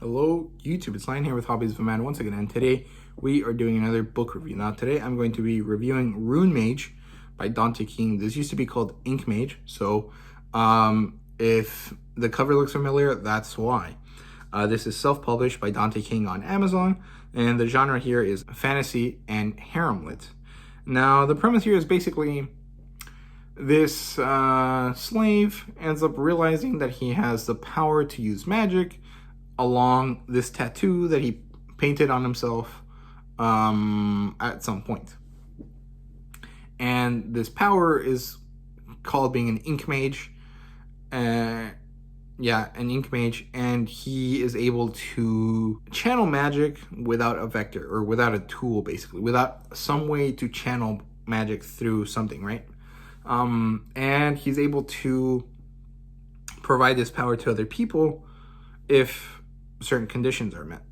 Hello YouTube, it's Lion here with Hobbies of a Man once again, and today we are doing another book review. Now today I'm going to be reviewing Rune Mage by Dante King. This used to be called Ink Mage, so if the cover looks familiar, that's why. This is self-published by Dante King on Amazon, and the genre here is fantasy and harem lit. Now the premise here is basically this slave ends up realizing that he has the power to use magic along this tattoo that he painted on himself at some point. And this power is called being an ink mage. An ink mage, and he is able to channel magic without a vector, or without a tool, basically, without some way to channel magic through something, right? And he's able to provide this power to other people if certain conditions are met.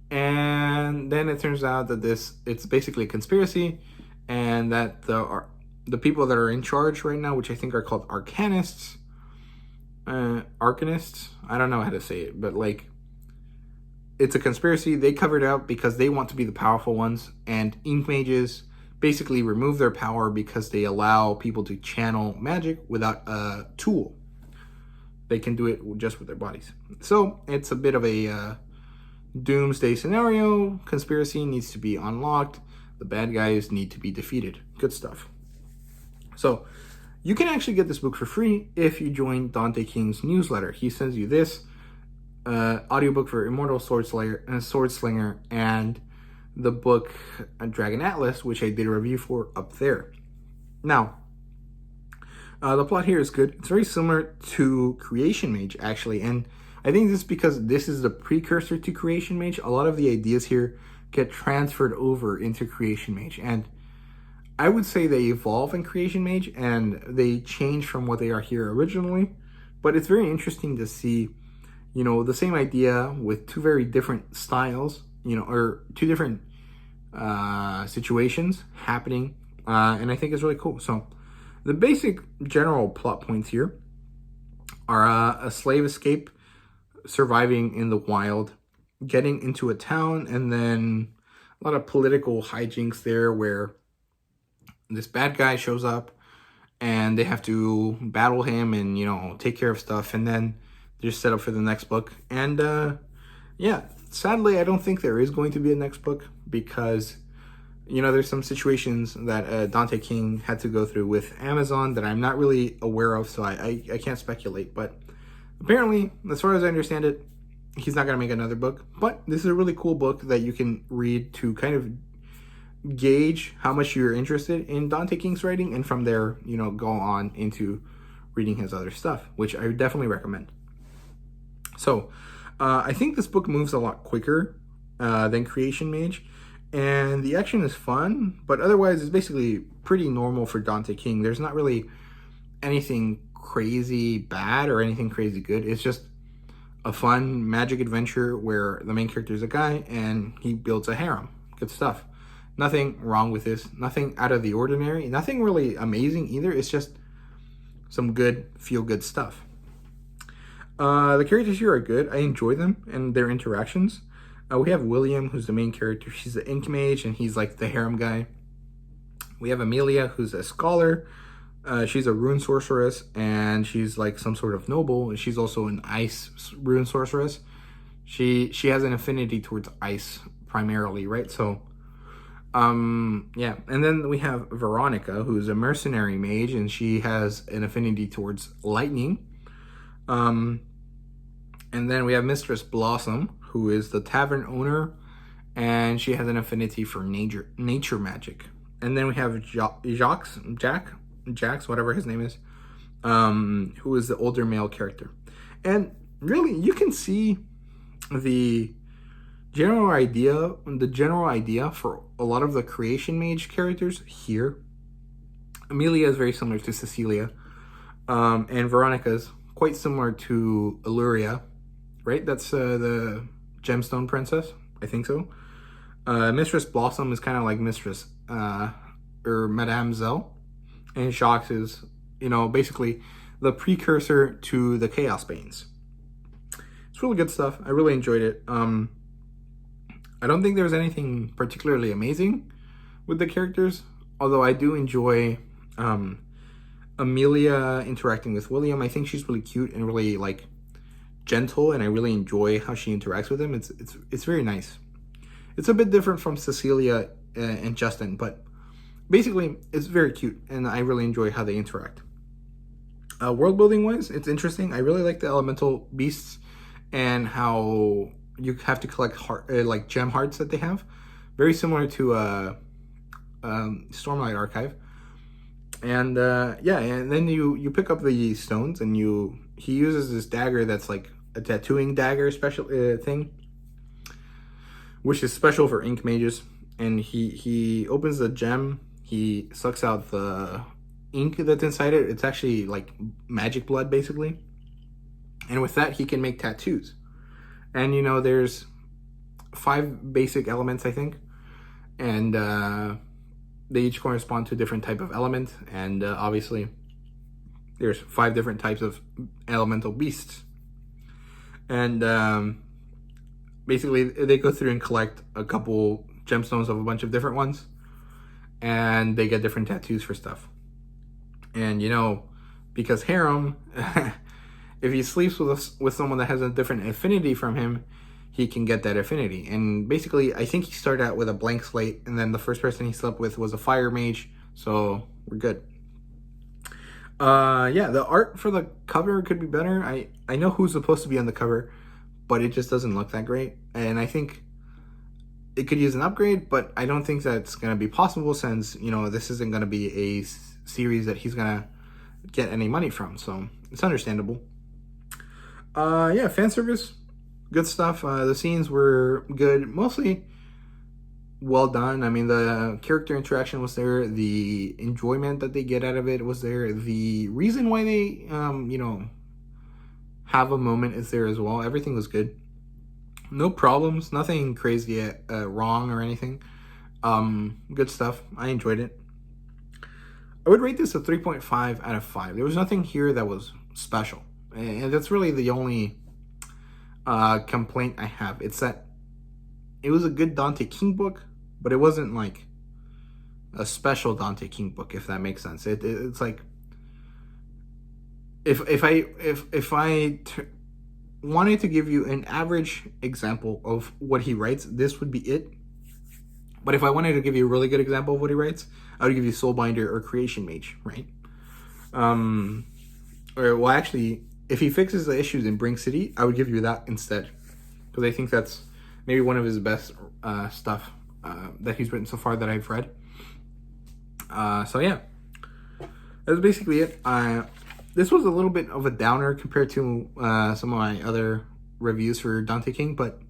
And then it turns out that it's basically a conspiracy, and that the people that are in charge right now, which I think are called arcanists, I don't know how to say it, but like, it's a conspiracy. They covered it up because they want to be the powerful ones, and ink mages basically remove their power because they allow people to channel magic without a tool. They can do it just with their bodies. So it's a bit of a doomsday scenario. Conspiracy needs to be unlocked. The bad guys need to be defeated. Good stuff. So you can actually get this book for free if you join Dante King's newsletter. He sends you this audiobook for Immortal Swordslinger and the book Dragon Atlas, which I did a review for up there. Now, the plot here is good. It's very similar to Creation Mage, actually, and I think this is because this is the precursor to Creation Mage. A lot of the ideas here get transferred over into Creation Mage, and I would say they evolve in Creation Mage, and they change from what they are here originally, but it's very interesting to see, the same idea with two very different styles, or two different situations happening, and I think it's really cool. So the basic general plot points here are a slave escape, surviving in the wild, getting into a town, and then a lot of political hijinks there where this bad guy shows up and they have to battle him and, take care of stuff, and then they're set up for the next book. And sadly, I don't think there is going to be a next book because there's some situations that Dante King had to go through with Amazon that I'm not really aware of, so I can't speculate. But apparently, as far as I understand it, he's not going to make another book. But this is a really cool book that you can read to kind of gauge how much you're interested in Dante King's writing, and from there, go on into reading his other stuff, which I would definitely recommend. So, I think this book moves a lot quicker than Creation Mage. And the action is fun, but otherwise it's basically pretty normal for Dante King. There's not really anything crazy bad or anything crazy good. It's just a fun magic adventure where the main character is a guy and he builds a harem. Good stuff. Nothing wrong with this. Nothing out of the ordinary. Nothing really amazing either. It's just some good, feel-good stuff. The characters here are good. I enjoy them and their interactions. We have William, who's the main character. She's the ink mage, and he's like the harem guy. We have Amelia, who's a scholar. She's a rune sorceress, and she's like some sort of noble. And she's also an ice rune sorceress. She has an affinity towards ice primarily, right? So, And then we have Veronica, who's a mercenary mage, and she has an affinity towards lightning. And then we have Mistress Blossom, who is the tavern owner, and she has an affinity for nature magic. And then we have Jax, whatever his name is, who is the older male character. And really, you can see the general idea for a lot of the Creation Mage characters here. Amelia is very similar to Cecilia, and Veronica is quite similar to Illyria, right? That's the Gemstone Princess, I think so. Mistress Blossom is kind of like Mistress or Madame Zell, and Jacques is, basically the precursor to the Chaos Banes. It's really good stuff. I really enjoyed it. I don't think there was anything particularly amazing with the characters, although I do enjoy Amelia interacting with William. I think she's really cute and really like gentle, and I really enjoy how she interacts with him. It's very nice. It's a bit different from Cecilia and Justin, but basically it's very cute, and I really enjoy how they interact. World building wise, it's interesting. I really like the elemental beasts and how you have to collect like gem hearts that they have, very similar to Stormlight Archive. And yeah, and then you pick up the stones, and he uses this dagger that's like a tattooing dagger special thing, which is special for ink mages. And he opens the gem, he sucks out the ink that's inside it. It's actually like magic blood, basically. And with that, he can make tattoos. And there's 5 basic elements, I think, and they each correspond to a different type of element. And obviously, there's 5 different types of elemental beasts. And basically, they go through and collect a couple gemstones of a bunch of different ones, and they get different tattoos for stuff. And because harem, if he sleeps with someone that has a different affinity from him, he can get that affinity. And basically, I think he started out with a blank slate, and then the first person he slept with was a fire mage, so we're good. Yeah, the art for the cover could be better. I know who's supposed to be on the cover, but it just doesn't look that great. And I think it could use an upgrade, but I don't think that's going to be possible since, this isn't going to be a series that he's going to get any money from. So it's understandable. Yeah, fan service, good stuff. The scenes were good, mostly well done. I mean, the character interaction was there. The enjoyment that they get out of it was there. The reason why they, have a moment is there as well. Everything was good. No problems, nothing crazy wrong or anything. Good stuff. I enjoyed it. I would rate this a 3.5 out of 5. There was nothing here that was special. And that's really the only complaint I have. It's that it was a good Dante King book, but it wasn't like a special Dante King book, if that makes sense. It's like if I wanted to give you an average example of what he writes, this would be it. But if I wanted to give you a really good example of what he writes, I would give you Soulbinder or Creation Mage, right? Or well, actually, if he fixes the issues in Brink City, I would give you that instead, because I think that's maybe one of his best stuff that he's written so far that I've read. So yeah, that's basically it. This was a little bit of a downer compared to some of my other reviews for Dante King, but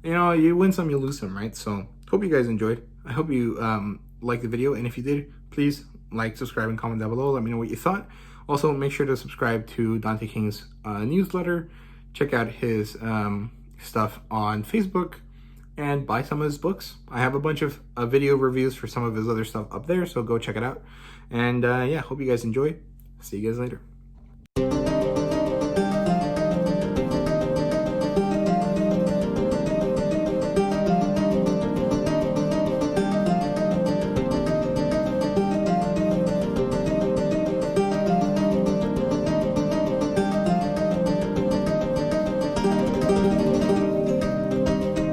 you win some, you lose some, right? So hope you guys enjoyed. I hope you liked the video, and if you did, please like, subscribe, and comment down below. Let me know what you thought. Also, make sure to subscribe to Dante King's newsletter. Check out his stuff on Facebook, and buy some of his books. I have a bunch of video reviews for some of his other stuff up there, so go check it out. And yeah, hope you guys enjoy. See you guys later.